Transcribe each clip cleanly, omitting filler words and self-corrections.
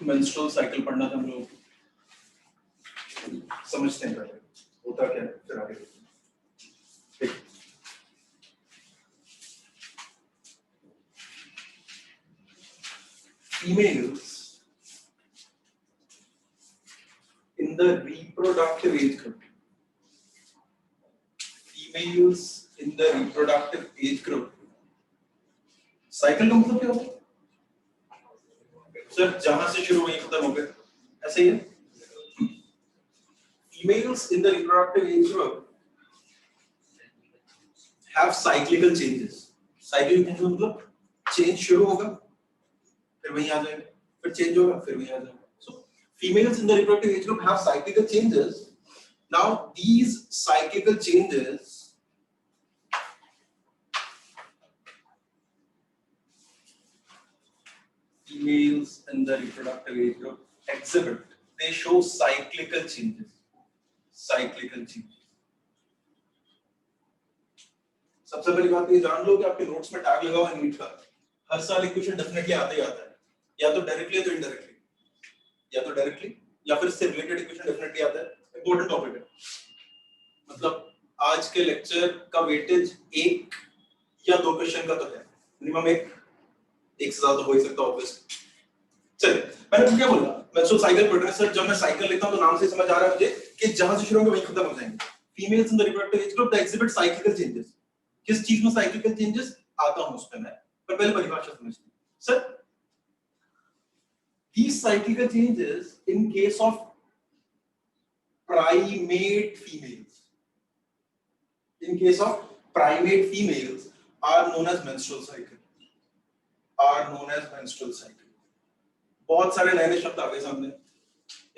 Menstrual cycle पढ़ना था हम लोग, समझते हैं पहले होता क्या है फिर आगे। ठीक, females in the reproductive age group, females in the reproductive age group, cycle का मतलब क्या होता है सर? जहां से शुरू वहीं खत्म हो गए, ऐसे ही है। Females in the reproductive age group have cyclical changes. Cyclical changes मतलब चेंज शुरू होगा फिर वहीं आ जाएगा, फिर चेंज होगा फिर वहीं आ जाएगा। So females in the reproductive age group have cyclical changes. Now these cyclical changes females in the reproductive age group exhibit, they show cyclical changes. Cyclical changes. सबसे पहली बात ये जान लो कि आपके नोट्स में टैग लगा हुआ है नीट का, हर साल एक क्वेश्चन डेफिनेटली आता ही आता है, या तो डायरेक्टली या तो इनडायरेक्टली, या तो डायरेक्टली या फिर इससे रिलेटेड क्वेश्चन डेफिनेटली आता है। इंपॉर्टेंट टॉपिक है, मतलब आज के लेक्चर का वेटेज एक या दो क्वेश्चन का तो है, मिनिमम एक से ज्यादा हो ही सकता है ऑब्वियसली। चलिए मैंने क्या बोला, मेंस्ट्रुअल साइकिल पढ़ रहे हैं सर, जब मैं साइकिल लिखता हूं तो नाम से समझ आ रहा है मुझे कि जहां से शुरू होंगे वहीं खत्म हो जाएंगे। Females in the reproductive age group they exhibit cyclical changes. किस चीज में साइक्लिकल चेंजेस आता हूं उस पे मैं, पर पहले परिभाषा समझते हैं sir. These cyclical changes in case of primate females, in case of primate females are known as menstrual cycle, are known as menstrual cycle। बहुत सारे नए नए शब्द आ गए सामने।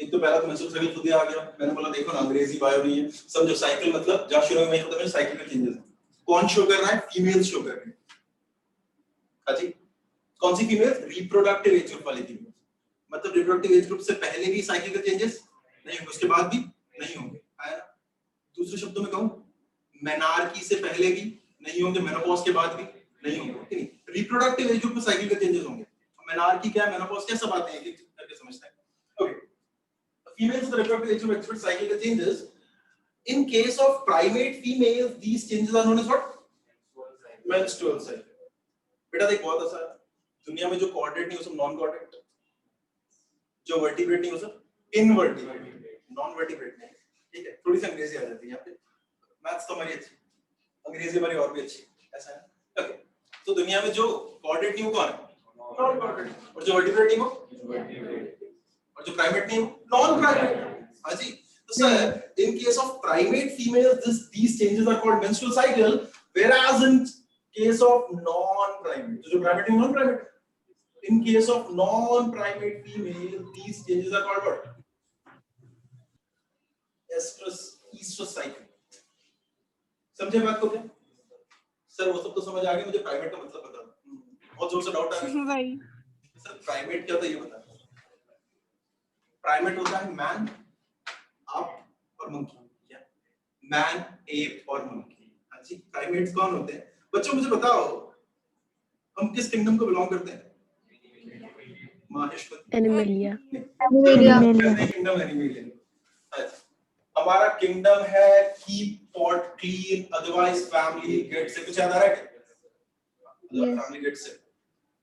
एक तो पहला तो मेंस्ट्रुअल साइकिल खुद ही आ गया, मैंने बोला देखो ना अंग्रेजी बायो नहीं है, समझो साइकिल मतलब जहां शुरू में होता है साइक्लिकल चेंजेस। कौन शो कर रहा है? फीमेल शो कर रही है। हां जी, कौन सी फीमेल? रिप्रोडक्टिव एज ग्रुप वाली फीमेल, मतलब रिप्रोडक्टिव एज ग्रुप से पहले भी साइक्लिकल चेंजेस नहीं होंगे, उसके बाद भी नहीं होंगे, है ना। दूसरे शब्दों में कहूं, मेनार्की से पहले भी नहीं होंगे, मेनोपॉज के बाद भी नहीं होंगे। रिप्रोडक्टिव एज ग्रुप में साइक्लिकल चेंजेस होंगे। मेनार्की क्या है, मेनोपॉज क्या, सब आते हैं, एक करके समझते हैं। Okay, females in the reproductive age group exhibit cyclical changes. In case of primate females, these changes are known as what? Menstrual cycle। बेटा देख बहुत आसान है, दुनिया में जो कोऑर्डिनेट नहीं हो सब नॉन कोऑर्डिनेट, जो वर्टिब्रेट नहीं हो सब इनवर्टिब्रेट, नॉन वर्टिब्रेट नहीं। ठीक है, थोड़ी सी अंग्रेजी आ जाती है यहाँ पे, मैथ्स तो हमारी अच्छी, अंग्रेजी हमारी और भी अच्छी, ऐसा है। ओके, तो दुनिया में जो कोऑर्डिनेट नहीं हो कौन है? Non coordinate. और जो वर्टिब्रेट नहीं हो वर्टिब्रेट, और जो प्राइमेट नहीं हो नॉन प्राइमेट। हाँ जी, तो sir in case of primate females these changes are called menstrual cycle, whereas in case of non primate, जो प्राइमेट नहीं non primate, in case of non primate female these changes are called what? estrous cycle। समझे बात को क्या sir? वो सब तो समझ आ गया, मुझे प्राइमेट का मतलब बता दो, बहुत जोर से डाउट आ रहा है सर। प्राइमेट क्या होता है ये बता। प्राइमेट होता है मैन, आप और मंकी, क्या मैन, एप और मंकी। हाँ जी, प्राइमेट्स कौन होते हैं बच्चों? मुझे बताओ हम किस किंगडम को बिलोंग करते हैं? माहेश्वरी, एनिमेलिया। Kingdom animalia. अच्छा, हमारा किंगडम है keep pot clean, otherwise family get से। कुछ याद आ रहा है क्या? फैमिली गेट से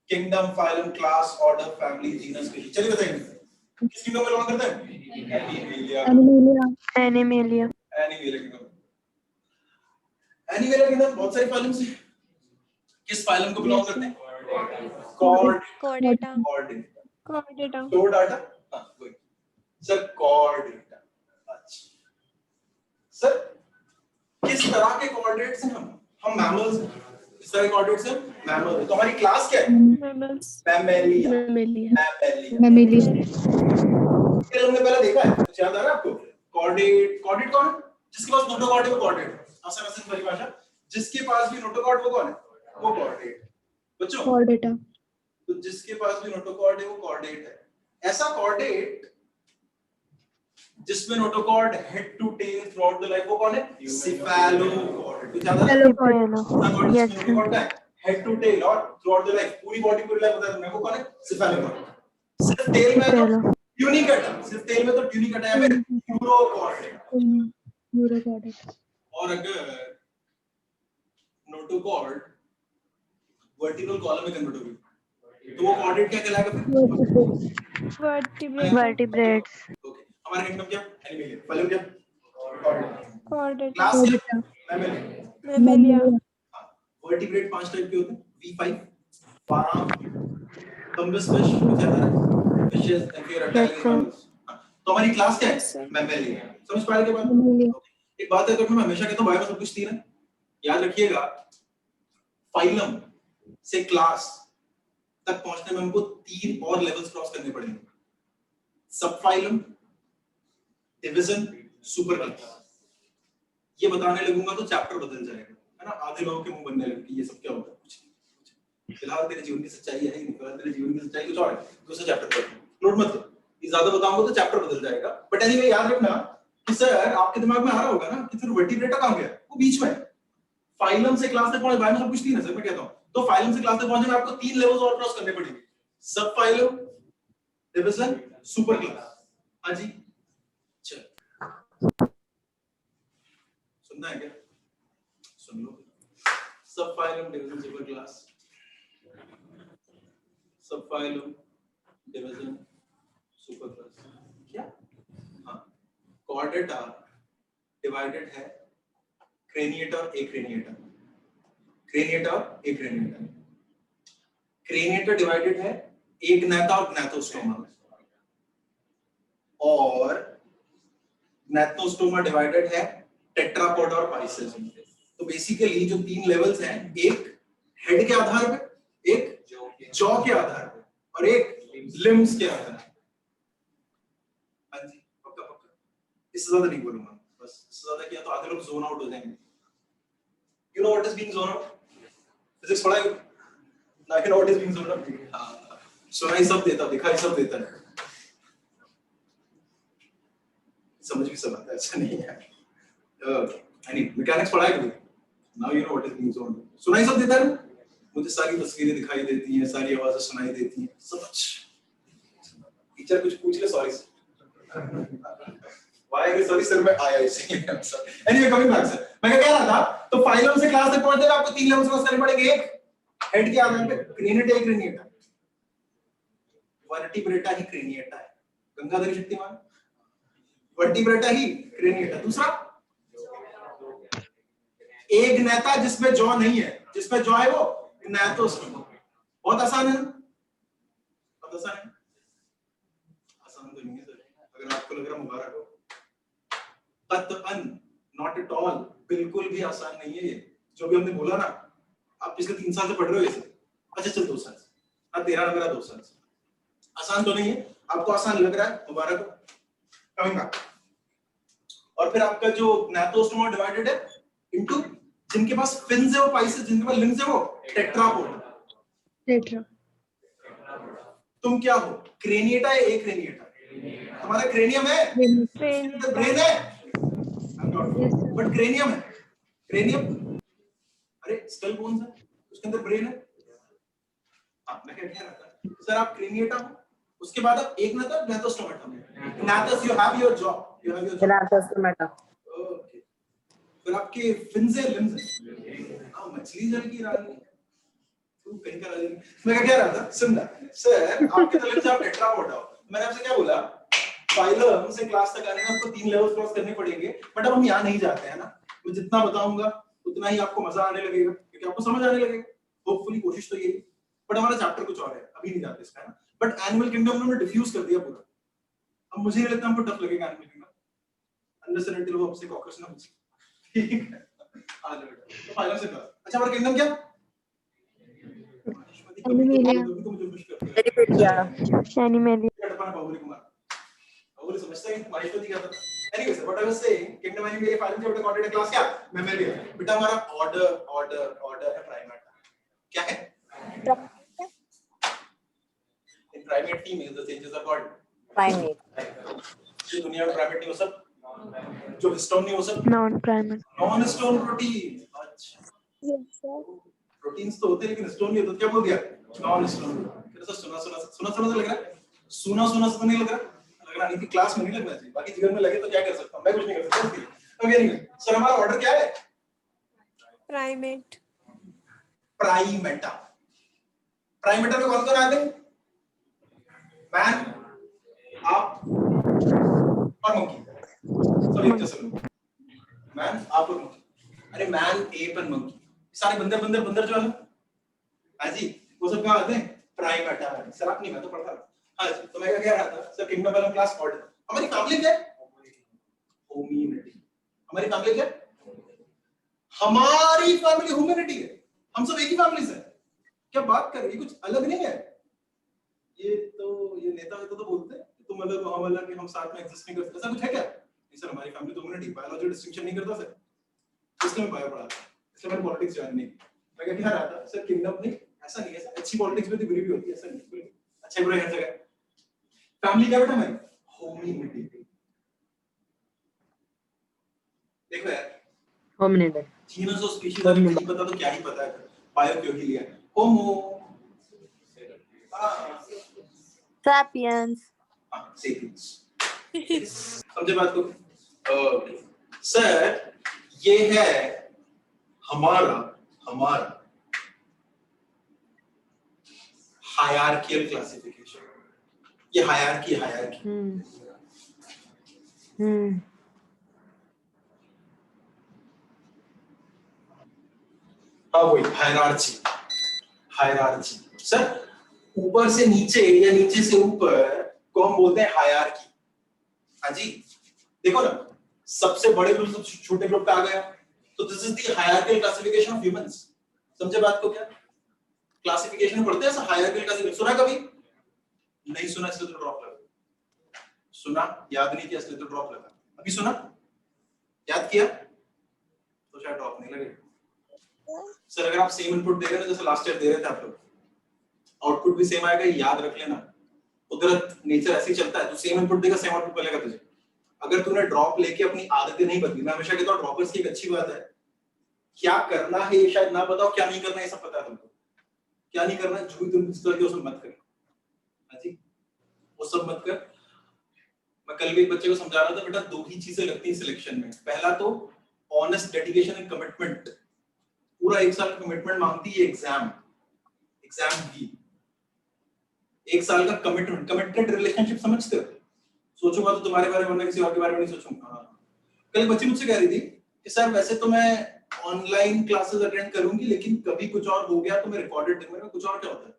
kingdom, phylum, class, order, family, genus, species. चलिए बताइए किस किंगडम में बिलोंग करते हैं? Animalia. Animalia kingdom. Animalia kingdom बहुत सारी फाइलम्स हैं, किस फाइलम को बिलोंग करते हैं? कॉर्डेटा। कोर्डेटा। हां वही सर, कॉर्डेटा। अच्छा सर, किस तरह के कोऑर्डिनेट्स हैं हम मैमल्स हैं। किस तरह के कोऑर्डिनेट्स हैं? मैमल। तो हमारी क्लास क्या है? मैमेलिया। फिर हमने पहले देखा है, कुछ याद आ रहा है आपको? कॉर्डेट कौन है? जिसके पास नोटोकॉर्ड है वो कॉर्डेट। आसान आसान परिभाषा, जिसके पास भी नोटोकॉर्ड वो कौन है? वो कॉर्डेट। बच्चों कॉर्डेटा, तो जिसके पास भी नोटोकॉर्ड है वो कॉर्डेट है। ऐसा कॉर्डेट जिसमें notochord head to tail throughout the life वो कौन है? सिफेलोकॉर्ड। कुछ याद है? नोटोकॉर्ड का हेड टू टेल और थ्रू आउट द लाइफ, पूरी बॉडी पूरी लाइफ बता दूं मैं, वो कौन है? सिफेलोकॉर्ड। सिर्फ टेल में तो Pelo. ट्यूनिकेट, सिर्फ टेल में तो ट्यूनिकेट है, फिर यूरोकॉर्ड। Urocordate. और अगर नोटोकॉर्ड वर्टिब्रल कॉलम में कन्वर्ट होगी तो वो कॉर्डेट क्या कहलाएगा फिर? Vertebrates. ओके, हमारा किंगडम क्या? एनिमल। फैलम क्या? Chordate. क्लास क्या? मैमल। Mammalia. वर्टिब्रेट 5 टाइप के होते हैं, V5, पाम, थम्बस फिश, कुछ है ना, फिशेस एंड फिर Yes, sir. मैमल्स। तो हमारी क्लास क्या Yes, sir. है? मैमलिया। समझ पाए के बाद? Mammalia. एक बात है, तो मैं हमेशा कहता हूं बायो में सब कुछ तीन है, याद रखिएगा। फाइलम से क्लास तक पहुंचने में हमको 3 और लेवल्स क्रॉस करने पड़ेंगे। सब फाइलम, डिवीजन, सुपर क्लास। ये बताने लगूंगा तो चैप्टर बदल जाएगा, है ना? आधे लोगों के मुंह बनने लगेंगे, ये सब क्या होता है? कुछ नहीं। फिलहाल तेरे जीवन की सच्चाई है, फिलहाल तेरे जीवन की सच्चाई कुछ और है। दूसरा चैप्टर पढ़, लोड मत लो, ये ज्यादा बताऊंगा तो चैप्टर बदल जाएगा। बट एनीवे याद रखना कि सर आपके दिमाग में आ रहा होगा ना कि फिर वर्टिब्रेटा कहां गया? वो बीच में है। फाइलम से क्लास तक पहुंचे, बायो में सब कुछ तीन है सर, मैं कहता हूं। तो फाइलम से क्लास तक पहुंचने में आपको 3 लेवल्स और क्रॉस करने पड़ेंगे। सब फाइलम, डिवीजन, सुपर क्लास। हां जी, चल सुनना है क्या? सुन लो। सब फाइलम, डिवीजन, सुपर क्लास। सब फाइलम, डिवीजन, सुपर क्लास। क्या? हाँ, कॉर्डेटा डिवाइडेड है क्रेनिएटा और एक्रेनिएटा। क्रेनिएटा और एक्रेनिएटा। क्रेनिएटा डिवाइडेड है एक gnatha और gnathostoma में, और gnathostoma डिवाइडेड है टेट्रापोड और पाइसेस में। तो बेसिकली जो 3 लेवल्स हैं, एक हेड के आधार पे, एक जॉ के आधार पे, और एक लिम्स के आधार पे। हाँ जी, पक्का पक्का। इससे ज्यादा नहीं बोलूंगा, बस इससे ज्यादा किया तो आधे लोग जोन आउट हो जाएंगे। You know what is being zoned out? Physics पढ़ा है? ना कि what is being zoned out? हाँ, सुनाई सब देता, दिखाई सब देता है, समझ भी सब आता है, ऐसा नहीं है। यानी मैकेनिक्स पढ़ा है कभी? Now you know what is being zoned out. सुनाई सब देता है ना? मुझे सारी तस्वीरें दिखाई देती हैं, सारी आवाजें सुनाई देती हैं, सब अच्छा। टीचर कुछ पूछ ले, सॉरी वाई सॉरी सर, मैं आया इसी एनीवे कमिंग बैक सर, मैं क्या कह रहा था? तो फाइलम से क्लास तक पहुंचने में आपको 3 लेवल्स क्रॉस करने पड़ेंगे। एक हेड के आधार पे, क्रेनिएटा, एक्रेनिएटा। वर्टिब्रेटा ही क्रेनिएटा है, गंगाधर शक्तिमान। वर्टिब्रेटा ही क्रेनिएटा। दूसरा एक gnatha जिसमें जॉ नहीं है, जिसमें जॉ है वो gnathostoma। बहुत आसान है ना? बहुत आसान है। आसान तो नहीं है सर, अगर आपको लग रहा मुबारक हो। कतअन नॉट एट ऑल, बिल्कुल भी आसान नहीं है ये जो भी हमने बोला ना। आप पिछले 3 साल से पढ़ रहे हो ये सब। अच्छा चल 2 साल से, हाँ तेरा मेरा 2 साल से। आसान तो नहीं है, आपको आसान लग रहा है, मुबारक हो। कमिंग बैक, और फिर आपका जो gnathostoma डिवाइडेड है इनटू जिनके पास फिन्स है वो पाइसेस, जिनके पास लिम्स है वो टेट्रापोड। Tetra. तुम क्या हो? क्रेनिएटा या एक्रेनिएटा? तुम्हारा क्रेनियम है, Cranium. ब्रेन है, Yes, sir. बट क्रेनियम है। क्रेनियम, अरे स्कल बोन्स है, उसके अंदर ब्रेन है। हाँ, मैं क्या कह रहा था सर, आप क्रेनिएटा हो, उसके बाद आप एक gnathostomaटा। gnathost, you have your job, you have your job। gnathostomaटा। ओके, फिर आपके फिन्स है, लिम्स है। हाँ, मछली जल की रानी, तू कहीं का रानी। मैं क्या कह रहा था? सुन ना सर, आपके तो लिम्स, आप टेट्रापोड हो। मैंने आपसे क्या बोला? फाइलम से क्लास तक आने में आपको 3 लेवल्स क्रॉस करने पड़ेंगे, बट अब हम यहाँ नहीं जाते हैं ना। मैं जितना बताऊंगा उतना ही आपको मजा आने लगेगा, क्योंकि आपको समझ आने लगेगा, होपफुली। कोशिश तो यही, बट हमारा चैप्टर कुछ और है, अभी नहीं जाते इसका, है ना। बट एनिमल किंगडम उन्होंने डिफ्यूज कर दिया पूरा। अब मुझे नहीं लगता हमको टफ लगेगा animal kingdom, unless and until वो हमसे कॉकर्स ना पूछे। ठीक है, आ जाओ बेटा। तो फाइलम से क्लास। अच्छा, हमारा किंगडम क्या? Animalia. तो मुझे खुश कर दिया। Animalia. बाहुबली कुमार, बाहुबली समझता है कि माइशोदी क्या था। Anyways, what I was saying, kingdom animalia phylum के बेटा कॉर्डेट क्लास क्या? मैमेलिया। बेटा हमारा ऑर्डर है प्राइमेटा। क्या है? In primate females, the changes are called primate। जो दुनिया में प्राइमेट नहीं हो सब, जो हिस्टोन नहीं हो सब, Non-primate. Non histone protein. अच्छा, Yes, sir. प्रोटीन्स तो होते हैं लेकिन हिस्टोन नहीं होते, क्या बोल दिया? Non histone. कैसा सुना सा लग रहा है? सुना सुना से तो नहीं लगना नहीं थी, क्लास में नहीं लगना चाहिए, बाकी जीवन में लगे तो क्या कर सकता हूँ, मैं कुछ नहीं कर सकता। ओके एनीवे सर हमारा ऑर्डर क्या है? प्राइमेट। प्राइमेटा। प्राइमेटा में कौन कौन आते हैं? मैन, आप और मंकी। सब एक जैसे लोग। मैन, आप और मंकी। अरे मैन, एप एंड मंकी, सारे बंदर जो है हाँ जी, वो सब कहाँ आते हैं? प्राइमेटा में। सर आप नहीं, मैं तो पढ़ता था। हाँ जी, तो मैं क्या कह रहा था सर, किंगडम वाला क्लास ऑर्डर। हमारी फैमिली क्या है? ह्यूमैनिटी। हमारी फैमिली क्या है? हमारी फैमिली ह्यूमैनिटी है। हम सब एक ही फैमिली से हैं। क्या बात कर रही है, कुछ अलग नहीं है। ये नेता तो बोलते हैं तुम अलग हम अलग, हम साथ में एग्जिस्ट नहीं करते, ऐसा कुछ है क्या? नहीं सर, हमारी फैमिली तो ह्यूमैनिटी, बायोलॉजी डिस्टिंक्शन नहीं करता सर, इसलिए मैं बायो पढ़ा था, इसलिए मैंने पॉलिटिक्स ज्वाइन नहीं की। मैं क्या रहा था सर, किंगडम नहीं, ऐसा नहीं है सर, अच्छी पॉलिटिक्स में तो बुरी भी होती है, ऐसा नहीं, अच्छा बुरा हर जगह। फैमिली क्या बेटा हमारी? ह्यूमैनिटी। देखो यार, होमिनिड। जीनस और स्पीशीज अगर नहीं पता तो क्या ही पता है, बायो क्यों ही लिया है। होमो Sapiens. सेपियंस। समझे बात को? ओके सर, ये है हमारा हायरार्कियल क्लासिफिकेशन। ये हायरार्की हाँ वही हायरार्ची। सर ऊपर से नीचे या नीचे से ऊपर को हम बोलते हैं हायरार्की। हाँ जी, देखो ना, सबसे बड़े ग्रुप सबसे छोटे ग्रुप पे आ गया, तो this is the hierarchical classification of humans. समझे बात को? क्या क्लासिफिकेशन पढ़ते हैं ऐसा, हायरार्कियल क्लासिफिकेशन सुना कभी? नहीं सुना, इसलिए तो ड्रॉप लगा। सुना, याद नहीं किया, इसलिए तो ड्रॉप लगा। अभी सुना, याद किया तो शायद ड्रॉप नहीं लगेगा। सर अगर आप सेम इनपुट दे रहे हैं जैसे लास्ट ईयर दे रहे थे आप लोग, आउटपुट भी सेम आएगा, याद रख लेना। कुदरत नेचर ऐसे ही चलता है, तो सेम इनपुट देगा सेम आउटपुट मिलेगा तुझे। अगर तूने ड्रॉप लेके अपनी आदतें नहीं बदली, मैं हमेशा कहता हूं ड्रॉपर्स की एक अच्छी बात है, क्या करना है ये शायद ना बताओ, क्या नहीं करना है सब पता है तुमको। क्या नहीं करना है, जो भी तुम इस तरह के वो सब मत कर। हाँ जी, वो सब मत कर। मैं कल भी एक बच्चे को समझा रहा था, बेटा दो ही चीजें लगती हैं सिलेक्शन में। पहला तो ऑनेस्ट डेडिकेशन एंड कमिटमेंट। पूरा एक साल का कमिटमेंट मांगती है एग्जाम भी। एक साल का कमिटेड रिलेशनशिप समझते हो? सोचूंगा तो तुम्हारे बारे में, वरना किसी और के बारे में नहीं सोचूंगा। कल बच्ची मुझसे कह रही थी कि सर वैसे तो मैं ऑनलाइन क्लासेस अटेंड करूंगी, लेकिन कभी कुछ और हो गया तो मैं रिकॉर्डेड दूंगा। कुछ और क्या होता है?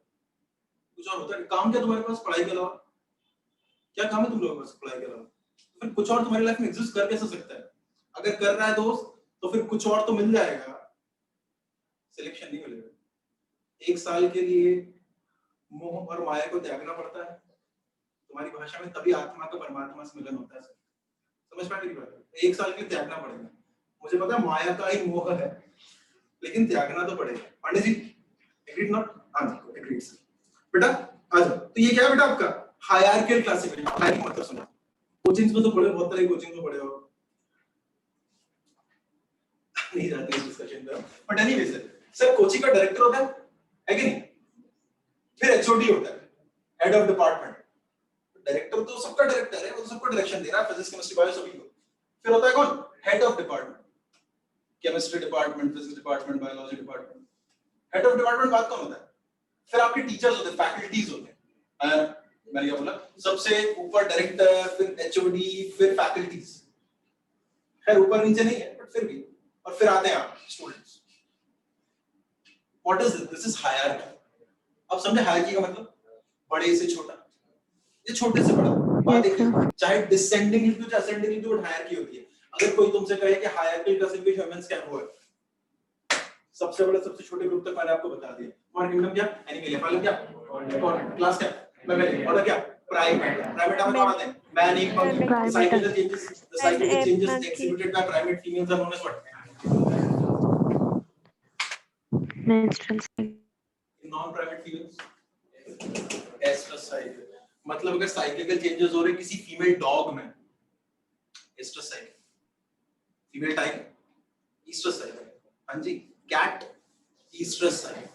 कुछ और होता है काम क्या तुम्हारे पास पढ़ाई के अलावा? क्या काम है तुम लोगों के पास पढ़ाई के अलावा? तो फिर कुछ और तुम्हारी लाइफ में एग्जिस्ट कर कैसे सकता है? अगर कर रहा है दोस्त तो फिर कुछ और तो मिल जाएगा, सिलेक्शन नहीं मिलेगा। एक साल के लिए मोह और माया को त्यागना पड़ता है। तुम्हारी भाषा में तभी आत्मा का परमात्मा से मिलन होता है। समझ पाए मेरी बात? एक साल के लिए त्यागना पड़ेगा। मुझे पता है माया का ही मोह है, लेकिन त्यागना तो पड़ेगा। Pandey ji agreed not? हाँ जी एग्रीड सर। बेटा आ जाओ। तो ये क्या है बेटा आपका हायरार्कियल क्लासिफिकेशन। हायरार्की मतलब सुनो, कोचिंग्स में तो पढ़े, बहुत तरह की कोचिंग्स में पढ़े हो, नहीं जाते इस डिस्कशन में, बट एनीवे सर कोचिंग का डायरेक्टर होता है कि नहीं? फिर एचओडी होता है, हेड ऑफ डिपार्टमेंट। डायरेक्टर तो सबका डायरेक्टर है, वो तो सबको डायरेक्शन दे रहा है, फिजिक्स केमिस्ट्री बायो सभी को। फिर होता है कौन? Head of department. Chemistry department, physics department, biology department. Head of department बात कौन होता है? फिर आपके टीचर्स होते हैं, फैकल्टीज होते हैं। मैंने क्या बोला? सबसे ऊपर डायरेक्टर, फिर एचओडी, फिर फैकल्टीज। खैर ऊपर नीचे नहीं है, बट फिर भी। और फिर आते हैं आप students. What is this? This is hierarchy. अब समझे हायरार्की का मतलब? बड़े से छोटा, ये छोटे से बड़ा। बात देखिए, चाहे डिसेंडिंगली टू चाहे असेंडिंगली टू, हायरार्की होती है। अगर कोई तुमसे कहे कि हायरार्कियल क्लासिफिकेशन ह्यूमंस क्या है, सबसे बड़ा सबसे छोटे ग्रुप तक मैंने आपको बता दिया। तुम्हारा किंगडम क्या? एनिमल। फाइलम क्या? क्लास क्या? मैमल। ऑर्डर क्या? प्राइमेट। प्राइमेट में कौन आते हैं? Man, app, monkey. Cyclical changes, the cyclical changes exhibited by primate females are known as what? menstrual cycle. Non-primate females estrus cycle। मतलब अगर साइक्लिकल चेंजेस हो रहे किसी फीमेल डॉग में, estrus cycle. Female tiger estrus cycle. हाँ जी, cat oestrus cycle.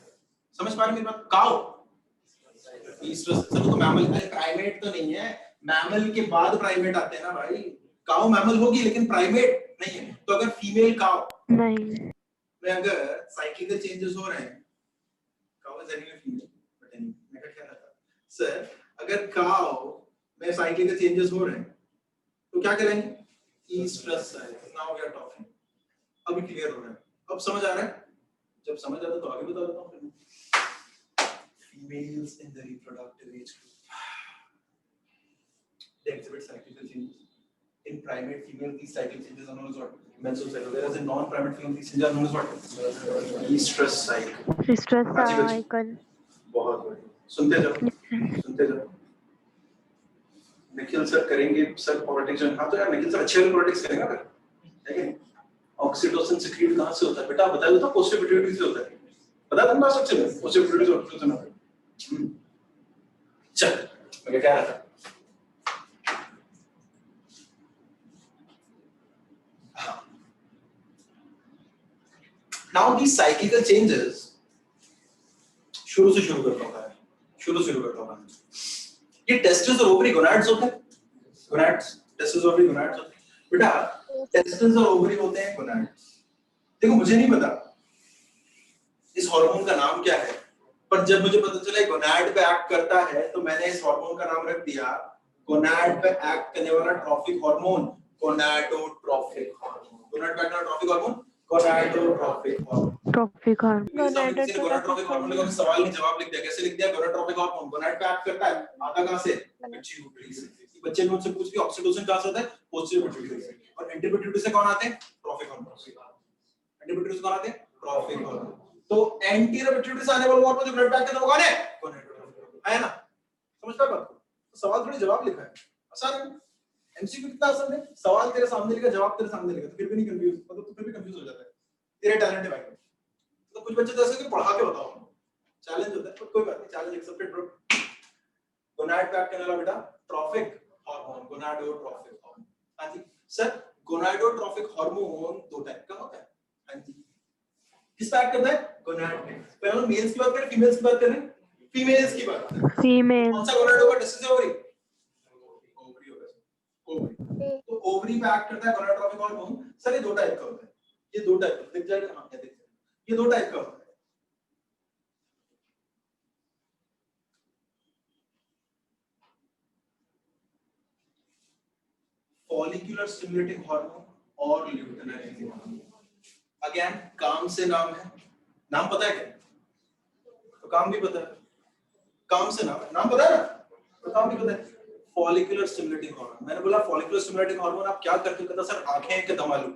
समझ पा रहे मेरी बात? काउ ईस्ट्रस चलो तो मैमल, अरे प्राइमेट तो नहीं है, मैमल के बाद प्राइमेट आते हैं ना भाई। काऊ मैमल होगी लेकिन प्राइमेट नहीं है। तो अगर फीमेल काऊ नहीं, में अगर साइक्लिकल चेंजेस हो रहे हैं, cow is anyway female, but anyway मैं क्या कह रहा था सर, अगर काऊ में साइक्लिकल चेंजेस हो रहे हैं तो क्या करेंगे, estrus cycle. Now we are talking, अभी क्लियर हो रहा है, अब समझ आ रहा है। जब समझ आता तो आगे बता देता हूं फिर। Females in the reproductive age group, they exhibit cyclical changes. In primate female, these cyclical changes are known as what? Menstrual cycle. Whereas in non-primate female, these changes are known as what? Estrus cycle. Stress हाँ जी, बच्चे। Cycle. बहुत बढ़िया, सुनते जाओ, सुनते जाओ। Nikhil sir करेंगे sir politics. हाँ तो यार निखिल सर अच्छे वाले पॉलिटिक्स करेंगे फिर, है कि नहीं? ऑक्सीटोसिन सिक्रीट कहाँ से होता है बेटा, बताओ तो। पोस्टर पिट्यूटरी से होता है, पता था ना सबसे पहले पोस्टर पिट्यूटरी से होता है। चल मैं क्या कह रहा था, now these cyclical changes, शुरू से शुरू करता हूँ, शुरू से शुरू करता हूँ। ये टेस्टिस और ओवरी गोनाड्स होते हैं, गोनाड्स, टेस्टिस और ओवरी गोनाड्स होते हैं बेटा। टेस्टिस और ओवरी होते हैं गोनाड्स। देखो मुझे नहीं पता इस हार्मोन का नाम क्या है, पर जब मुझे पता चला गोनाड पे एक्ट करता है तो मैंने इस हार्मोन का नाम रख दिया गोनाड पे एक्ट करने वाला trophic hormone, gonadotrophic hormone. Gonad पे एक्ट करने वाला trophic hormone, gonadotrophic hormone. Trophic hormone. Gonadotrophic hormone का सवाल नहीं जवाब लिख दिया, कैसे लिख दिया? गोनाडोट्रोफिक हार्मोन गोनाड पे एक्ट करता है, आता कहां से? पिट्यूटरी से। बच्चे ने मुझसे पूछ लिया ऑक्सीटोसिन कहां से होता है? पोस्टीरियर पिट्यूटरी से। और एंटी पिट्यूटरी से कौन आते हैं? Trophic hormone. एंटी पिट्यूटरी से कौन आते हैं? Trophic hormone. तो एंटीरियर पिट्यूटरी से आने वाला हार्मोन जो ब्लड पे एक्ट करता है वो कौन है? गोनाडोट्रोफिक है ना। समझ पा बात को? तो सवाल थोड़ी जवाब लिखा है, आसान है। एमसीक्यू कितना आसान है, सवाल तेरे सामने लिखा, जवाब तेरे सामने लिखा, तो फिर भी नहीं कंफ्यूज, मतलब तो फिर भी कंफ्यूज हो जाता है। तेरे टैलेंट है भाई। तो कुछ बच्चे तो ऐसे कि पढ़ा के बताओ, चैलेंज होता है, पर कोई बात नहीं, चैलेंज एक्सेप्टेड ब्रो। गोनाड पे एक्ट करने वाला बेटा ट्रॉफिक हार्मोन, गोनाडोट्रोफिक हार्मोन। हां जी सर, गोनाडोट्रोफिक हार्मोन दो टाइप का होता है। हां जी, किस पे एक्ट करता है? गोनाड पे। पहले मेल्स की बात करें, फीमेल्स की बात करें? फीमेल्स की बात करें। फीमेल। कौन सा गोनाड होगा? टेस्टिस या ओवरी? ओवरी होगा। ओवरी। तो ओवरी पे एक्ट करता है गोनाडोट्रोफिक हार्मोन। सर ये दो टाइप का होता है, ये दो टाइप का दिख जाएगा। हां क्या दिख जाएगा? ये दो टाइप का होता है। फॉलिकुलर स्टिमुलेटिंग हार्मोन और ल्यूटिनाइजिंग हार्मोन। अगेन काम से नाम है, नाम पता है क्या? तो काम भी पता है, काम से नाम है, नाम पता है ना, तो काम भी पता है। फॉलिकुलर स्टिमुलेटिंग हार्मोन, मैंने बोला फॉलिकुलर स्टिमुलेटिंग हार्मोन आप क्या करते हो? कहता सर आंखें हैं कि दम आलू।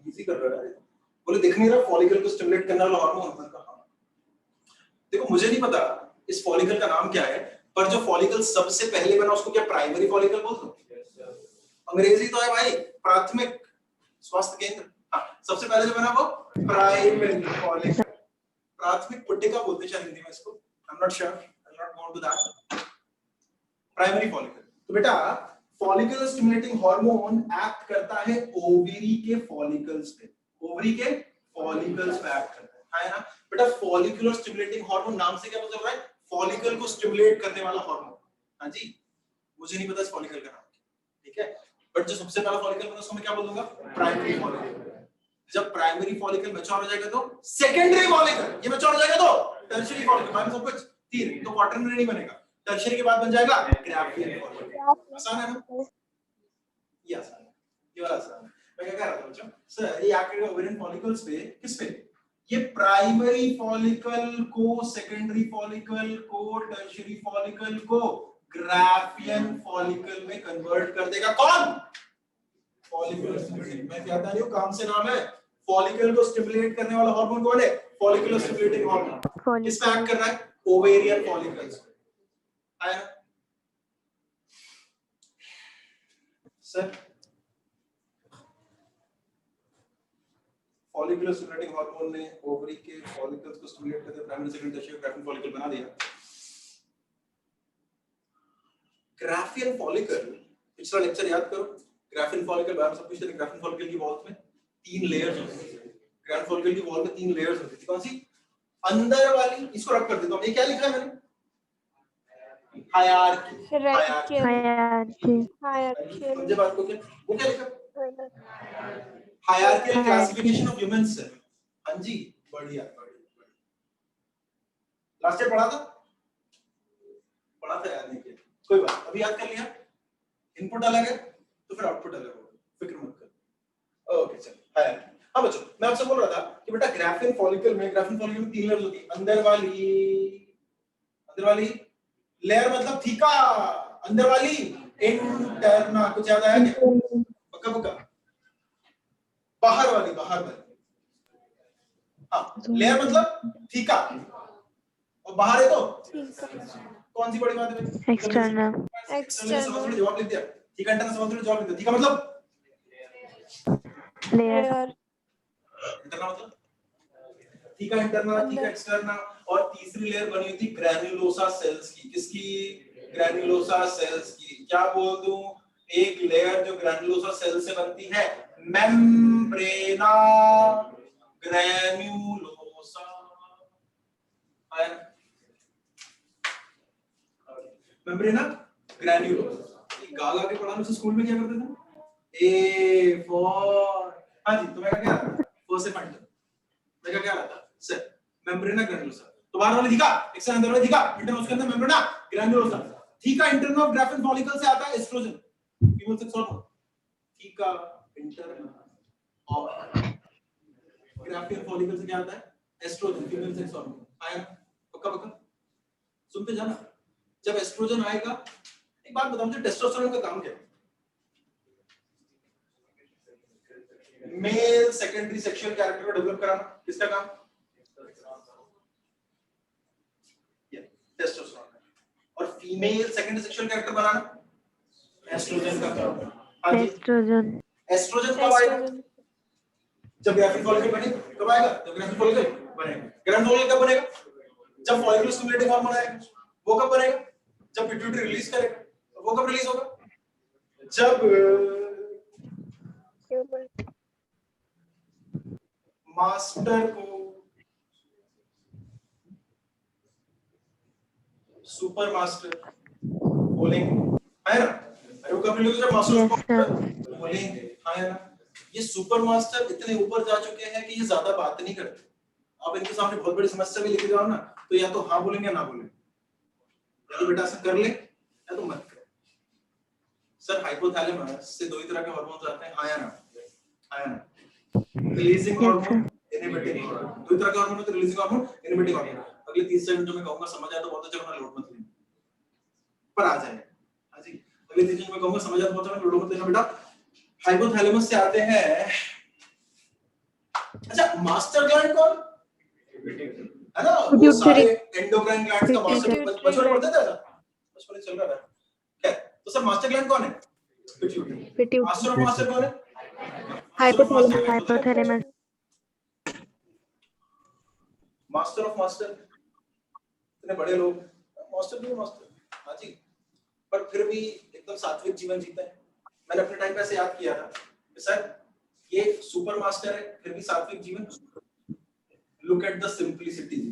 इजी कर रहा है, बोले दिख नहीं रहा फॉलिकल को स्टिमुलेट करने वाला हार्मोन। मैंने कहा देखो मुझे नहीं पता इस फॉलिकल का नाम क्या है, पर जो फॉलिकल सबसे पहले बना उसको क्या प्राइमरी फॉलिकल बोलते हो? अंग्रेजी तो है भाई, प्राथमिक स्वास्थ्य केंद्र। हाँ, सबसे पहले जो बना वो प्राइमरी फॉलिकल, प्राथमिक पुट्टिका बोलते हैं शायद हिंदी में इसको, I am not sure, I will not go to that. Primary follicle. तो बेटा फॉलिकुलर स्टिमुलेटिंग हार्मोन एक्ट करता है ओवरी के फॉलिकल्स पे, ओवरी के फॉलिकल्स पे एक्ट करता है ना बेटा। फॉलिकुलर स्टिमुलेटिंग हार्मोन नाम से क्या पता चल रहा है? फॉलिकल को स्टिमुलेट करने वाला हार्मोन। हाँ जी, मुझे नहीं पता इस फॉलिकल का नाम, ठीक है, बट जो सबसे पहला फॉलिकल बना उसको मैं क्या बोल दूंगा? Primary follicle. जब प्राइमरी फॉलिकल मैच्योर हो जाएगा तो सेकेंडरी फॉलिकल, ये मैच्योर हो जाएगा तो टर्शियरी फॉलिकल। माइनस सब कुछ तीन, तो क्वार्टरनरी नहीं बनेगा, टर्शियरी के बाद बन जाएगा ग्राफियन फॉलिकल। आसान है ना? ये आसान है, ये वाला आसान है। मैं क्या कह रहा था बच्चों, सर ये एक्ट करेगा ओवेरियन फॉलिकल्स पे, किस पे? ये प्राइमरी फॉलिकल को, सेकेंडरी फॉलिकल को, टर्शियरी फॉलिकल को ग्राफियन फॉलिकल में कन्वर्ट कर देगा। कौन? Follicular stimulating. मैं कहता नहीं हूं काम से नाम है, फॉलिकल को स्टिमुलेट करने वाला हार्मोन कौन है? Follicular stimulating hormone. किस पे एक्ट कर रहा है? Ovarian follicles. आया सर? फॉलिकुलर स्टिमुलेटिंग हार्मोन ने ओवरी के फॉलिकल्स को स्टिमुलेट करके primary secondary tertiary Graafian follicle बना दिया। ग्राफियन फॉलिकल, पिछला लेक्चर याद करो, ग्राफियन फॉलिकल बारे में सब कुछ। ग्राफियन फॉलिकल की वॉल में तीन लेयर्स होती है। ग्राफियन फॉलिकल की वॉल में तीन लेयर्स होती थी। कौन सी? अंदर वाली, इसको रख कर देता हूं, ये क्या लिखा है मैंने? Hierarchy Hierarchical. hierarchy, Hierarchical. समझे बात को क्या वो क्या लिखा hierarchical classification of human cell हां जी बढ़िया लास्ट ईयर पढ़ा था याद नहीं किया कोई बात अभी याद कर लिया इनपुट अलग है तो फिर आउटपुट अलग होगा फिक्र मत कर ओके चल हायरार्की हाँ बच्चों मैं आपसे बोल रहा था कि बेटा ग्राफिन फॉलिकल में तीन लेयर्स होती है अंदर वाली लेयर मतलब थीका अंदर वाली इंटरना कुछ याद आया क्या पक्का पक्का बाहर वाली हाँ लेयर मतलब थीका और बाहर है तो कौन सी बड़ी बात है external, एक्सटर्नल जवाब लिख दिया थीका इंटरना समझ लो जवाब लिख दिया थीका मतलब layer, इंटरना मतलब थीका इंटरना थीका एक्सटर्ना और तीसरी लेयर बनी हुई थी ग्रैन्युलोसा सेल्स की किसकी ग्रैन्युलोसा सेल्स की क्या बोल दूं एक लेयर जो ग्रैन्युलोसा सेल से बनती है मेम्ब्रेना ग्रैन्युलोसा मेम्ब्रेना ग्रैन्युलोसा गागा के पढ़ाने से स्कूल में क्या करते थे ए फॉर हां जी तुम्हें क्या फर्स्ट से पॉइंट मैं क्या रहा था सर मेम्ब्रेना ग्रैन्युलोसा तो बाहर वाली थीका एक्सटर्नल अंदर वाली थीका इंटरनल उसके अंदर membrana granulosa theca internal of Graafian follicle से आता है estrogen female sex hormone theca internal of Graafian follicle से क्या आता है एस्ट्रोजन फीमेल सेक्स हार्मोन आया पक्का सुनते जाना जब एस्ट्रोजन आएगा एक बात बताओ मुझे टेस्टोस्टेरोन का काम क्या है मेल सेकेंडरी सेक्सुअल कैरेक्टर को डेवलप कराना किसका काम टेस्टोस्टेरोन और फीमेल सेकेंडरी सेक्सुअल कैरेक्टर बनाना एस्ट्रोजन का काम हां जी एस्ट्रोजन कब आएगा जब ग्राफिन फॉलिकल बने कब आएगा जब ग्राफिन फॉलिकल बनेगा ग्राफिन फॉलिकल कब बनेगा जब फॉलिकुलर स्टिमुलेटिंग हार्मोन आएगा वो कब बनेगा जब पिट्यूटरी रिलीज करेगा वो कब रिलीज होगा जब मास्टर को सुपर मास्टर बोलेंगे है ना अरे वो कब रिलीज होगा जब मास्टर को बोलेंगे है ना ये सुपर मास्टर इतने ऊपर जा चुके हैं कि ये ज्यादा बात नहीं करते आप इनके सामने बहुत बड़ी समस्या भी लेके जाओ ना तो या तो हाँ बोलेंगे या ना बोलेंगे या तो बेटा ऐसा कर ले या तो मत कर सर हाइपोथैलेमस से दो ही तरह के हार्मोन्स आते हैं हाँ या ना रिलीजिंग हार्मोन इनहिबिटिंग हार्मोन दो तरह के हार्मोन होते हैं रिलीजिंग हार्मोन इनहिबिटिंग हार्मोन अगले 30 सेकंड जो मैं कहूंगा समझ आया तो बहुत अच्छा होगा लोड मत लेना पर आ जाए हां जी अगले 30 सेकंड में कहूंगा समझ आया तो बहुत अच्छा लोड मत लेना बेटा हाइपोथैलेमस से आते हैं अच्छा मास्टर ग्लैंड कौन है ना वो सारे एंडोक्राइन ग्लैंड्स का मास्टर बचपन में पढ़ते थे ऐसा बचपन में चल रहा है तो सर मास्टर ग्लैंड कौन है पिट्यूटरी मास्टर ऑफ मास्टर कौन है hypothalamus, मास्टर ऑफ मास्टर इतने बड़े लोग मास्टर भी मास्टर हाँ जी पर फिर भी एकदम सात्विक जीवन जीते हैं मैंने अपने टाइम पे ऐसे याद किया था कि सर ये सुपर मास्टर है फिर भी सात्विक जीवन look at the simplicity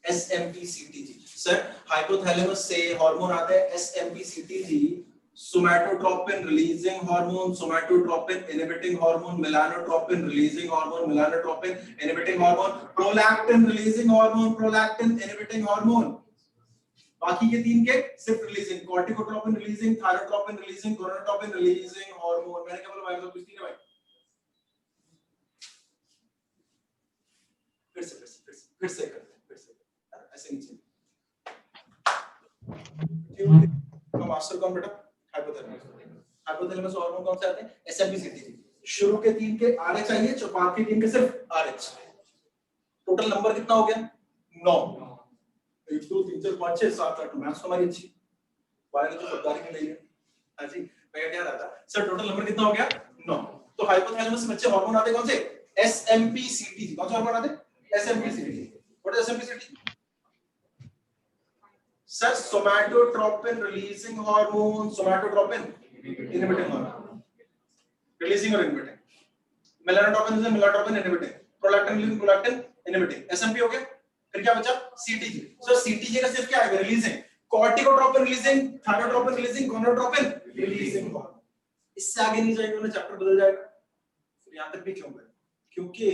SMPCTG sir hypothalamus से हार्मोन आता है SMPCTG somatotropin releasing hormone somatotropin inhibiting hormone melanotropin releasing hormone melanotropin inhibiting hormone prolactin releasing hormone prolactin inhibiting hormone बाकी के तीन के सिर्फ releasing corticotropin releasing thyrotropin releasing gonadotropin releasing hormone मैंने क्या बोला भाई सब कुछ नहीं है भाई फिर से करते हैं ऐसे नीचे तो मास्टर कौन बेटा हाइपोथैलेमस हार्मोन कौन से आते हैं SMPCTG शुरू के तीन के RH चाहिए बाद के तीन के सिर्फ RH टोटल नंबर कितना हो गया 9 1 2 3 4 5 6 7 8 मैथ्स हमारी अच्छी बायोलॉजी तो सरकारी में नहीं है हां जी मैं क्या रहा था सर टोटल नंबर कितना हो गया 9 तो हाइपोथैलेमस से बच्चे हार्मोन आते कौन से SMPCTG कौन से हार्मोन आते SMPCTG what is SMPCTG sir somatotropin releasing hormone somatotropin inhibiting hormone releasing और inhibiting melanotropin is melanotropin inhibiting prolactin releasing prolactin inhibiting SMP हो गया फिर क्या बचा CTG सर CTG का सिर्फ क्या है releasing corticotropin releasing, thyrotropin releasing, gonadotropin releasing hormone. इससे आगे नहीं जाएंगे ना, चैप्टर बदल जाएगा। फिर यहां तक भी क्यों गए? क्योंकि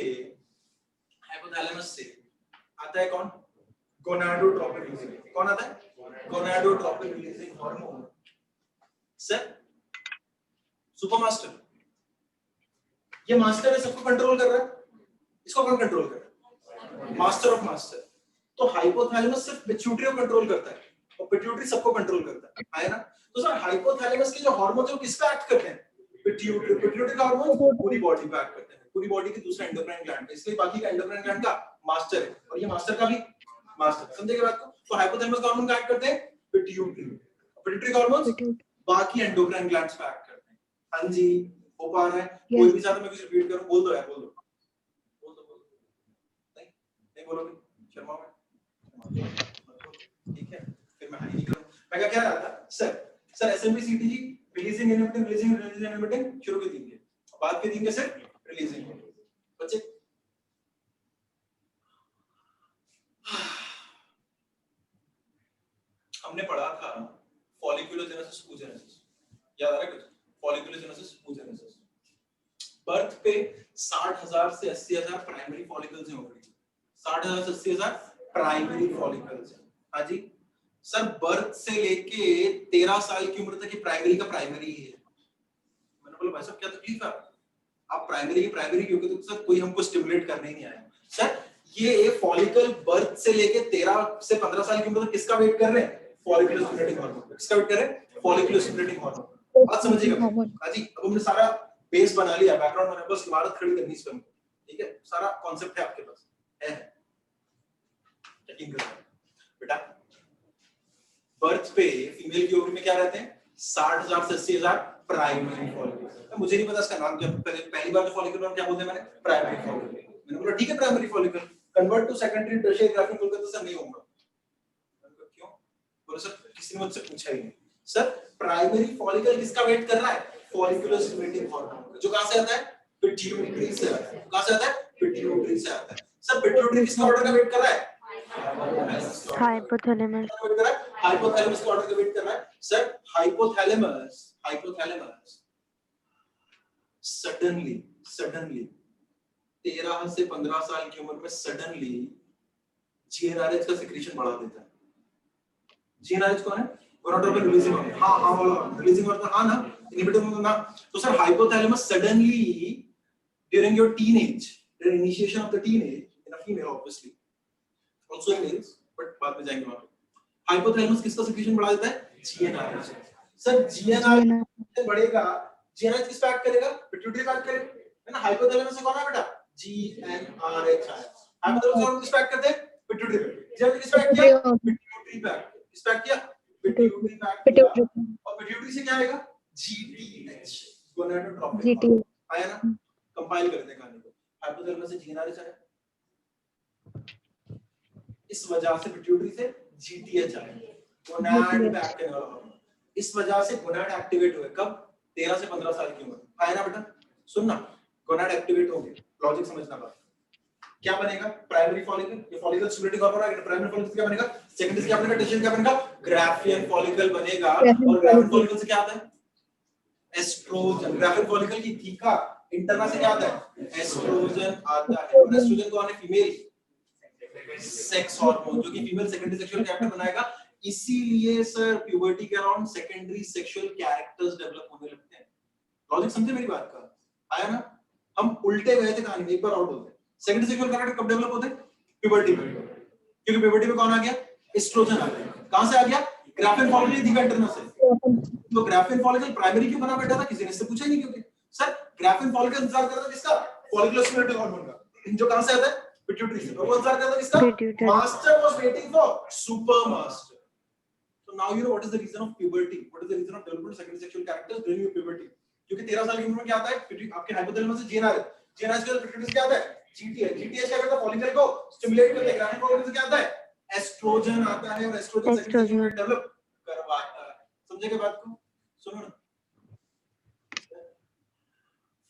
हाइपोथैलेमस से आता है कौन? Gonadotropin releasing. कौन आता है? Gonadotropin releasing hormone. Sir super master, ये मास्टर है, सबको कंट्रोल कर रहा है। इसको कौन कंट्रोल कर रहा है? Master of master. तो हाइपोथैलेमस सिर्फ पिट्यूटरी को कंट्रोल करता है और पिट्यूटरी सबको कंट्रोल करता है ना। तो सर हाइपोथैलेमस के जो हार्मोन है वो किस पे एक्ट करते हैं? पिट्यूटरी। पिट्यूटरी का हार्मोन पूरी बॉडी पे एक्ट करते हैं, पूरी बॉडी के दूसरे एंडोक्राइन ग्लैंड पे। इसलिए बाकी का एंडोक्राइन ग्लैंड का मास्टर है और ये मास्टर का भी मास्टर। समझेगा बात को? तो हाइपोथैलेमस का हार्मोन का एक्ट करते हैं पिट्यूटरी। पिट्यूटरी हार्मोन बाकी एंडोक्राइन ग्लैंड्स पे एक्ट करते हैं। हां जी, हो पा रहा है? कोई भी चाहता मैं कुछ रिपीट करूं? बोल दो यार, बोल दो। नहीं बोलोगे? शर्मा में ठीक है, फिर मैं हाई नहीं करूं। मैं क्या कह रहा था sir SMP CTG releasing inhibiting releasing inhibiting शुरू के 3 के, बाद के 3 के सर रिलीजिंग बच्चे। हमने पढ़ा था फॉलिकुलोजेनेसिस oogenesis, याद आ रहा है कुछ? Folliculogenesis oogenesis। बर्थ पे 60,000 से 80,000 प्राइमरी फॉलिकल्स हैं ऑलरेडी। 60,000 से 80,000 प्राइमरी फॉलिकल्स हैं। हाँ जी सर, बर्थ से लेके 13 साल की उम्र तक ये प्राइमरी का प्राइमरी ही है। मैंने बोला भाई साहब क्या तकलीफ है? आप प्राइमरी क्योंकि तो सर कोई हमको स्टिमुलेट करने ही नहीं आया। सर ये फॉलिकल बर्थ से लेके 13 से 15 साल की उम्र तक किसका वेट कर रहे हैं? Follicular stimulating hormone. किसका वेट कर रहे हैं? Follicular stimulating hormone. बात समझिएगा। हाँ जी, अब हमने सारा बेस बना लिया, बैकग्राउंड बना, बस इबारत खड़ी करनी इस पे। ठीक है, सारा कॉन्सेप्ट है आपके पास है। चेकिंग करो बेटा। बर्थ पे फीमेल की ओवरी में क्या रहते हैं? 60,000 से 80,000 प्राइमरी फॉलिकल। मुझे नहीं पता इसका नाम क्या, पहली बार जो फॉलिकल नाम क्या बोलते हैं मैंने? Primary follicle. मैंने बोला ठीक है primary follicle, convert to secondary tertiary Graafian बोलकर तो सर नहीं होगा। क्यों? बोले सर किसी ने मुझसे पूछा ही नहीं। सर प्राइमरी फॉलिकल किसका वेट कर रहा है? फॉलिकुलर स्टिमुलेटिंग हार्मोन, जो कहां से आता है? पिट्यूटरी से आता है। कहां से आता है? पिट्यूटरी से आता है। सर पिट्यूटरी किसका ऑर्डर का वेट कर रहा है? हाइपोथैलेमस। हाइपोथैलेमस का ऑर्डर का वेट कर रहा है। सर हाइपोथैलेमस सडनली 13 से 15 साल की उम्र में सडनली जीएनआरएच का सिक्रीशन बढ़ा देता है। जीएनआरएच कौन है? Gonadotropin releasing hormone. हां बोलो रिलीजिंग हार्मोन। हां ना, इनहिबिटर ना। तो sir hypothalamus suddenly during your teenage, the initiation of the teenage in a female obviously, also in males, but बाद में जाएंगे वहां पे। हाइपोथैलेमस किसका सिक्रीशन बढ़ा देता है? जीएनआरएच। सर जीएनआरएच बढ़ेगा, जीएनआरएच किस पे एक्ट करेगा? पिट्यूटरी पे एक्ट करेगा, है ना। हाइपोथैलेमस से कौन है बेटा? जीएनआरएच है। हाइपोथैलेमस और किस पे एक्ट करते हैं? पिट्यूटरी पे। जीएनआरएच किस पे एक्ट किया? पिट्यूटरी पे। किस पे एक्ट किया? पिट्यूटरी पे एक्ट किया। और पिट्यूटरी से क्या आएगा? जीटीएच, गोनाडोट्रोपिन। जीटी आया ना? कंपाइल कर दें कहानी को। हाइपोथैलेमस से जीएनआरएच आया, इस वजह से पिट्यूटरी से जीटीएच आया, गोनाड पे एक्ट करने वाला हार्मोन। इस वजह से गोनाड एक्टिवेट हुए कब? 13 से 15 साल की उम्र। आया ना बेटा? सुनना, गोनाड एक्टिवेट होंगे, लॉजिक समझना बात। क्या बनेगा? प्राइमरी फॉलिकल, ये फॉलिकल स्टिमुलेटिंग हार्मोन आएगा। प्राइमरी फॉलिकल क्या बनेगा? सेकेंडरी से क्या बनेगा? टर्शियरी क्या बनेगा? ग्राफियन फॉलिकल बनेगा। और ग्राफिन फॉलिकल से क्या आता है? एस्ट्रोजन। ग्राफिन फॉलिकल की थीका इंटरना से क्या आता है? एस्ट्रोजन आता है। और एस्ट्रोजन कौन है? फीमेल सेक्स हार्मोन, जो कि फीमेल सेकेंडरी सेक्सुअल कैरेक्टर बनाएगा। इसीलिए सर प्यूबर्टी के around secondary sexual characters develop होने लगते हैं। लॉजिक समझे मेरी बात का? आया ना? हम उल्टे गए थे कहानी में, एक बार और बोलते हैं। सेकेंडरी सेक्सुअल कैरेक्टर कब डेवलप होते हैं? प्यूबर्टी में। क्योंकि प्यूबर्टी में कौन आ गया? एस्ट्रोजन आ गया। कहां से आ गया? ग्राफिन फॉलिकल थीका इंटरना से। तो ग्राफिन फॉलिकल प्राइमरी क्यों बना बैठा था? किसी ने इससे पूछा ही नहीं। क्योंकि सर ग्राफिन फॉलिकल इंतजार कर रहा था किसका? फॉलिकुलर स्टिमुलेटिंग हार्मोन का, जो कहां से आता है? पिट्यूटरी से। और वो इंतजार कर रहा था किसका? Master was waiting for super master. So now you know what is the reason of puberty, what is the reason of development of secondary sexual characters during your puberty. क्योंकि 13 साल की उम्र में क्या आता है? आपके हाइपोथैलेमस से जीएनआरएच, जीएनआरएच के पिट्यूटरी से क्या आता है? जीटीएच, जीटीएच क्या करता है? फॉलिकल को स्टिमुलेट करता है। ग्राफिन फॉलिकल से क्या आता है? एस्ट्रोजन आता है, और एस्ट्रोजन सेकेंडरी सेक्सुअल डेवलप करवाता है। समझेगा बात को? सुनो ना,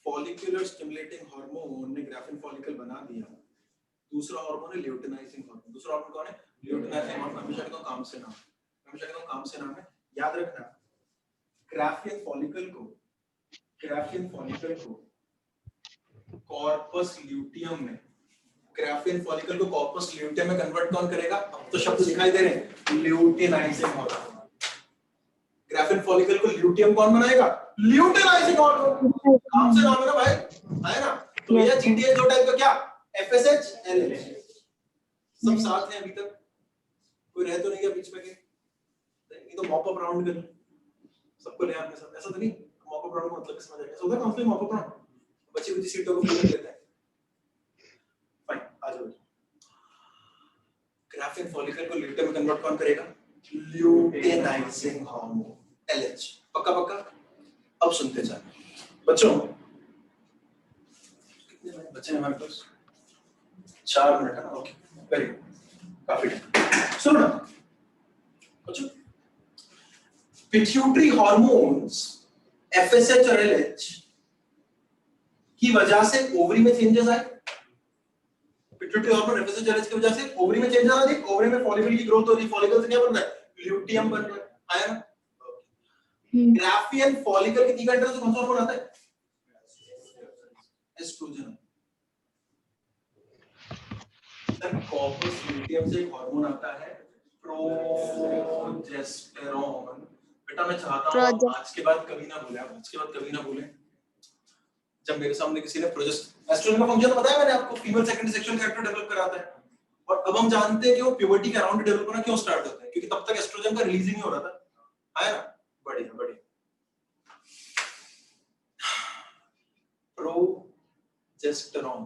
फॉलिकुलर स्टिमुलेटिंग हार्मोन ने ग्राफिन फॉलिकल बना दिया। दूसरा हार्मोन है ल्यूटिनाइजिंग हार्मोन। दूसरा हार्मोन कौन है? Luteinizing hormone. हमेशा कहता हूं काम से नाम, हमेशा कहता हूँ काम से नाम है, याद रखना ग्राफियन फॉलिकल को कॉर्पस ल्यूटियम में, ग्राफियन फॉलिकल को कॉर्पस ल्यूटियम में कन्वर्ट कौन करेगा? अब तो शब्द दिखाई दे रहे हैं, ल्यूटिनाइजिंग हार्मोन। ग्राफियन फॉलिकल को ल्यूटियम कौन बनाएगा? Luteinizing hormone. काम से नाम है ना भाई, है ना? तो भैया जीटीएच दो टाइप का क्या? एफएसएच, एलएच, सब साथ हैं अभी तक, कोई रह तो नहीं गया बीच में के? ये तो मॉप अप राउंड कर सबको ले आपके साथ, ऐसा तो नहीं? मॉप अप राउंड मतलब समझ आएगा, ऐसा होता है काउंसलिंग मॉप अप राउंड, बची हुई सीटों को फिल कर लेते हैं। फाइन, आ जाओ। ग्राफियन फॉलिकल को ल्यूटियम में कन्वर्ट कौन करेगा? Luteinizing hormone, LH. पक्का पक्का? अब सुनते जाना बच्चों, कितने मिनट बचे हैं हमारे पास? 4 मिनट है ना? ओके, वेरी गुड, काफी टाइम। सुनो ना बच्चों, पिट्यूटरी हार्मोन्स एफएसएच और एलएच की वजह से ओवरी में चेंजेस आए। पिट्यूटरी हार्मोन एफएसएच और एलएच की वजह से ओवरी में चेंजेस आ रहे, ओवरी में फॉलिकल की ग्रोथ हो रही, फॉलिकल से क्या बन रहा है? ल्यूटियम बन रहा है, आया ना? ग्राफियन फॉलिकल के तीन एंटर से कौन सा हार्मोन आता है? एस्ट्रोजन। सर कॉर्पस ल्यूटियम से एक हार्मोन आता है प्रोजेस्टेरॉन। बेटा मैं चाहता हूं आज के बाद कभी ना भूलें, आज के बाद कभी ना भूलें, जब मेरे सामने किसी ने एस्ट्रोजन का फंक्शन बताया मैंने आपको, female secondary sexual character develop कराता है, और अब हम जानते हैं कि वो प्यूबर्टी के अराउंड डेवलप होना क्यों स्टार्ट होता है, क्योंकि तब तक एस्ट्रोजन का रिलीज ही नहीं हो रहा था, है ना? बढ़िया बढ़िया। प्रोजेस्टेरॉन,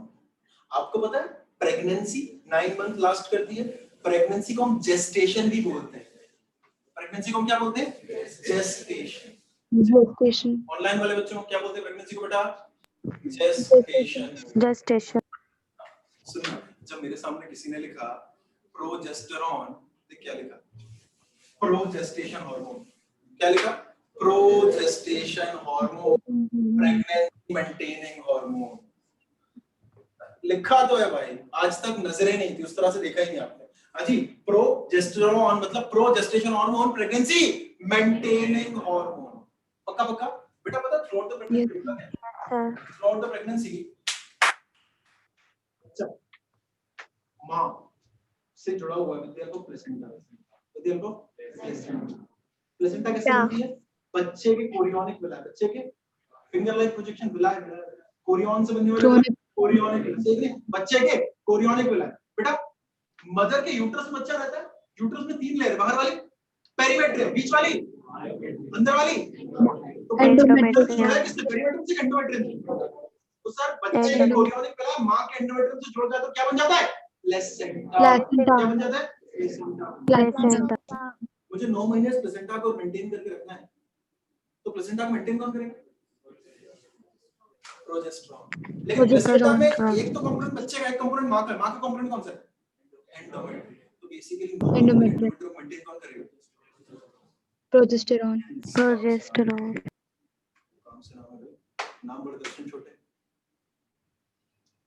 आपको पता है प्रेगनेंसी 9 मंथ लास्ट करती है, प्रेगनेंसी को हम जेस्टेशन भी बोलते हैं। प्रेगनेंसी को हम क्या बोलते हैं? जेस्टेशन। ऑनलाइन वाले बच्चों को क्या बोलते हैं प्रेगनेंसी को बेटा? जेस्टेशन। Gestation. सुनो, जब मेरे सामने किसी ने लिखा प्रोजेस्टेरॉन, तो क्या लिखा? प्रोजेस्टेशन हार्मोन। क्या लिखा? प्रोजेस्टेशन हार्मोन, प्रेगनेंसी मेंटेनिंग हार्मोन लिखा तो है भाई, आज तक नजरें नहीं थी, उस तरह से देखा ही नहीं आपने। अजी प्रोजेस्टेरॉन मतलब प्रोजेस्टेशन हार्मोन, प्रेगनेंसी मेंटेनिंग हार्मोन। पक्का पक्का बेटा? पता through the pregnancy, through the pregnancy मां से जुड़ा हुआ विद्या को प्लेसेंटा, विद्या को प्लेसेंटा कैसे बनती है? बच्चे के कोरियोनिक विलाय, बच्चे के फिंगर लाइक प्रोजेक्शन विलाय, कोरियन से बनने वाले कोरियोनिक विलाय, बच्चे के कोरियोनिक विलाय। बेटा मदर के यूट्रस में बच्चा रहता है, यूट्रस में 3 लेयर, बाहर वाली पेरीमेट्रियम, बीच वाली अंदर वाली तो एंडोमेट्रियम। किससे? पेरीमेट्रियम से एंडोमेट्रियम। तो सर बच्चे के कोरियोनिक विलाय मां के एंडोमेट्रियम से जुड़ जाए तो क्या बन जाता है? प्लेसेंटा। क्या बन जाता है? प्लेसेंटा। मुझे 9 महीने प्लेसेंटा को मेंटेन करके रखना है, तो प्लेसेंटा को मेंटेन कौन करेगा? प्रोजेस्टेरॉन। लेकिन प्लेसेंटा में एक तो कंपोनेंट बच्चे का, एक कंपोनेंट मां का, मां का कंपोनेंट कौन सा है? एंडोमेट्रियम। तो बेसिकली एंडोमेट्रियम को मेंटेन कौन करेगा? Progesterone. काम से नाम है, नाम बड़े दर्शन छोटे।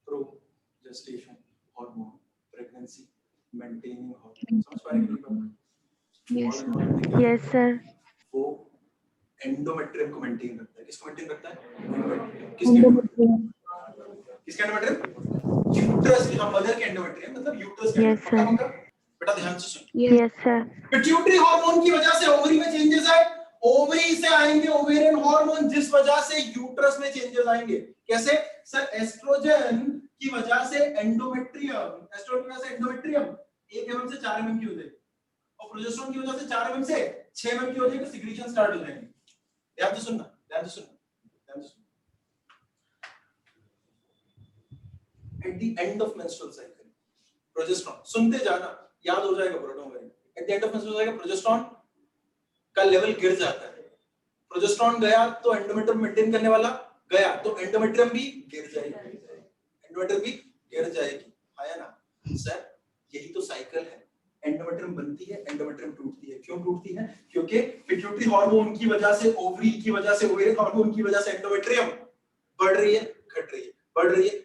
प्रोजेस्टेशन हार्मोन, प्रेगनेंसी मेंटेनिंग हार्मोन, समझ पा रहे हैं? Yes, sir. वो एंडोमेट्रियम को मेंटेन करता है। किसको मेंटेन करता है? किसके एंडोमेट्रियम? यूट्रस के, मदर के एंडोमेट्रियम मतलब यूट्रस के। Yes, sir. बेटा ध्यान से सुन। Yes, sir. पिट्यूटरी हार्मोन की वजह से ओवरी में चेंजेस आए, ओवरी से आएंगे ओवेरियन हार्मोन, जिस वजह से यूट्रस में चेंजेस आएंगे। कैसे? सर एस्ट्रोजन की वजह से एंडोमेट्रियम, एस्ट्रोजन की वजह से एंडोमेट्रियम 1 mm से 4 mm की हो जाएगी, और प्रोजेस्टेरोन की वजह से 4 mm से 6 mm की हो जाएगी, सिक्रीशन स्टार्ट हो जाएंगे। ध्यान से सुनना, ध्यान से सुनना, ध्यान से सुनना। At the end of menstrual cycle progesterone, सुनते जाना, याद हो जाएगा bro, don't worry. At the end of menstrual cycle progesterone का लेवल गिर जाता है। प्रोजेस्टेरोन गया तो एंडोमेट्रियम मेंटेन करने वाला गया, तो एंडोमेट्रियम भी गिर जाएगी, एंडोमेट्रियम भी गिर जाएगी, आया ना? सर यही तो साइकिल है, एंडोमेट्रियम बनती है, एंडोमेट्रियम टूटती है। क्यों टूटती है? क्योंकि पिट्यूटरी हार्मोन की वजह से, ओवरी की वजह से, ओवेरियन हार्मोन की वजह से एंडोमेट्रियम बढ़ रही है, घट रही है, बढ़ रही है,